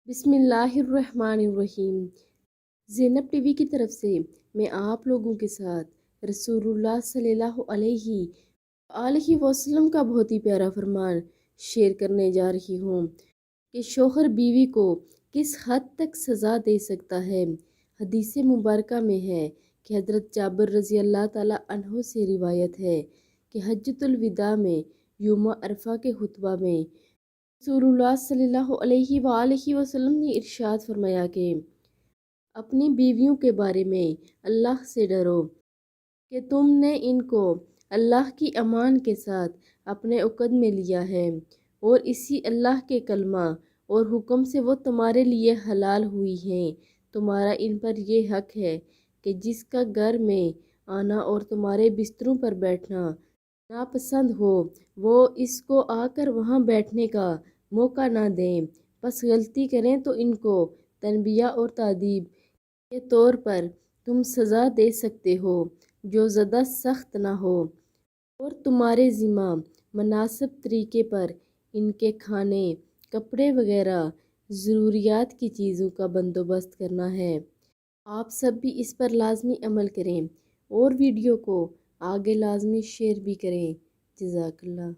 بسم اللہ الرحمن الرحیم۔ زینب ٹی وی کی طرف سے میں آپ لوگوں کے ساتھ رسول اللہ صلی اللہ علیہ وآلہ وسلم کا بہت ہی پیارا فرمان شیئر کرنے جا رہی ہوں کہ شوہر بیوی کو کس حد تک سزا دے سکتا ہے۔ حدیث مبارکہ میں ہے کہ حضرت جابر رضی اللہ تعالی عنہ سے روایت ہے کہ حجۃ الوداع میں یوم عرفہ کے خطبہ میں رسول اللہ صلی اللہ علیہ وآلہ وسلم نے ارشاد فرمایا کہ اپنی بیویوں کے بارے میں اللہ سے ڈرو کہ تم نے ان کو اللہ کی امان کے ساتھ اپنے عقد میں لیا ہے اور اسی اللہ کے کلمہ اور حکم سے وہ تمہارے لیے حلال ہوئی ہیں۔ تمہارا ان پر یہ حق ہے کہ جس کا گھر میں آنا اور تمہارے بستروں پر بیٹھنا ناپسند ہو وہ اس کو آ کر وہاں بیٹھنے کا موقع نہ دیں۔ بس غلطی کریں تو ان کو تنبیہ اور تادیب کے طور پر تم سزا دے سکتے ہو جو زیادہ سخت نہ ہو، اور تمہارے ذمہ مناسب طریقے پر ان کے کھانے، کپڑے وغیرہ ضروریات کی چیزوں کا بندوبست کرنا ہے۔ آپ سب بھی اس پر لازمی عمل کریں اور ویڈیو کو آگے لازمی شیئر بھی کریں۔ جزاک اللہ۔